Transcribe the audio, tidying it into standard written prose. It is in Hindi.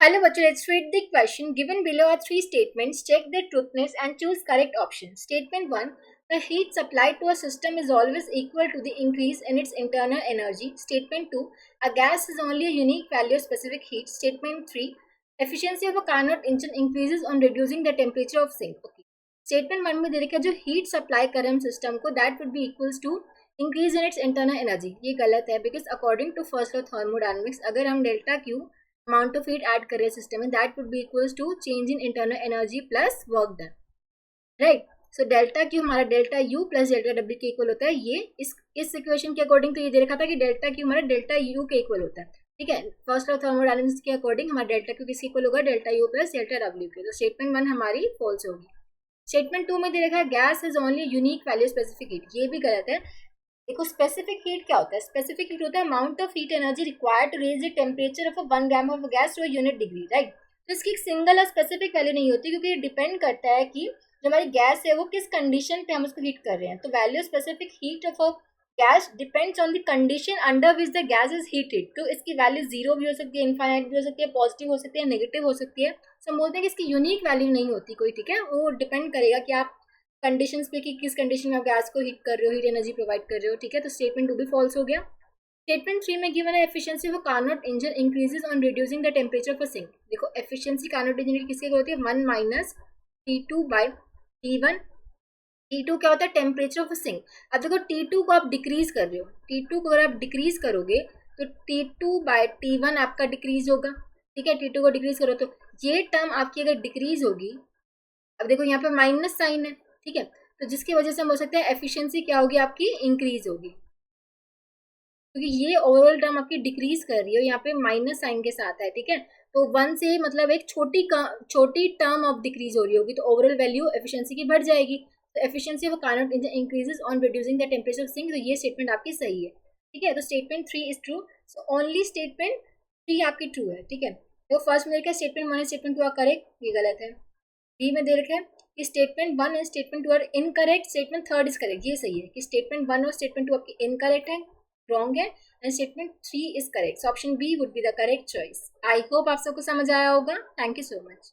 Hello, bachcho, let's read the question. Given below are three statements. Check their truthness and choose correct option. Statement 1. The heat supplied to a system is always equal to the increase in its internal energy. Statement 2. A gas is only a unique value of specific heat. Statement 3. Efficiency of a Carnot engine increases on reducing the temperature of sink. Okay. Statement 1 में दे रखा है जो heat supply कर रहे हम system को that would be equals to increase in its internal energy. ये गलत है because according to first law thermodynamics अगर हम delta Q amount of heat add कर रहे हैं system में that would be equals to change in internal energy plus work done, right? So delta Q हमारा delta U plus delta W के इक्वल होता है. ये इस इक्वेशन के अकॉर्डिंग तो ये दे रखा था कि delta Q हमारा delta U के इक्वल होता है. ठीक है, फर्स्ट लॉ थर्मोडायनामिक्स के अकॉर्डिंग हमारा डेल्टा क्यू किसके इक्वल होगा, delta U plus delta W के. तो स्टेटमेंट 1 हमारी फॉल्स होगी. स्टेटमेंट 2 में दे रखा है gas is only unique value specific heat. ये भी गलत है. देखो स्पेसिफिक हीट क्या होता है, स्पेसिफिक हीट होता है amount of heat energy required to raise the temperature of 1 gram of gas to a unit degree, right. तो इसकी एक सिंगल और स्पेसिफिक वैल्यू नहीं होती क्योंकि ये डिपेंड करता है कि जो हमारी गैस है वो किस कंडीशन पे हम उसको हीट कर रहे हैं. तो value specific heat of a gas depends on the condition under which the gas is heated. तो इसकी वैल्यू जीरो भी हो सकती है, इनफाइनाइट भी हो सकती है, पॉजिटिव हो सकती है, नेगेटिव हो सकती है. सो हम बोलते हैं कि इसकी यूनिक वैल्यू नहीं होती कोई. ठीक है, वो डिपेंड करेगा कि आप कंडीशंस पे कि किस कंडीशन में आप गैस को हीट कर रहे हो, हीट एनर्जी प्रोवाइड कर रहे हो. ठीक है, तो स्टेटमेंट 2 भी फॉल्स हो गया. स्टेटमेंट 3 में गिवन है efficiency of Carnot engine increases on reducing the temperature of a sink. देखो एफिशिएंसी कार्नोट इंजन की किसके होती है, 1 minus T2 by T1. T2 क्या होता है, टेम्परेचर ऑफ अ सिंक. अब देखो T2 को आप डिक्रीज कर रहे हो, T2 को अगर आप डिक्रीज करोगे तो T2 बाई T1 आपका डिक्रीज होगा. ठीक है, T2 को डिक्रीज करो तो ये टर्म आपकी अगर डिक्रीज होगी, अब देखो यहाँ पे माइनस साइन है. ठीक है, तो जिसकी वजह से हम बोल सकते हैं एफिशिएंसी क्या होगी आपकी, इंक्रीज होगी. क्योंकि ये ओवरऑल टर्म आपकी डिक्रीज कर रही है, यहाँ पे माइनस साइन के साथ है. ठीक है, तो 1 से मतलब एक छोटी टर्म ऑफ डिक्रीज हो रही होगी तो ओवरऑल वैल्यू एफिशिएंसी की बढ़ जाएगी. तो efficiency of Carnot engine increases on reducing the temperature of sink. तो ये स्टेटमेंट आपकी सही है. ठीक है, तो statement 3 is true. So only statement 3 आपकी ट्रू है. ठीक है, तो फर्स्ट में देखा स्टेटमेंट 1 स्टेटमेंट 2 करेक्ट, ये गलत है. बी में दे रखा है कि statement 1 and statement 2 are incorrect, statement 3 is correct. ये सही है कि स्टेटमेंट 1 और स्टेटमेंट 2 आपकी इनकरेक्ट है, रॉन्ग है, and statement 3 is correct. So option B would be the correct choice. I hope आप सबको समझ आया होगा. Thank you so much.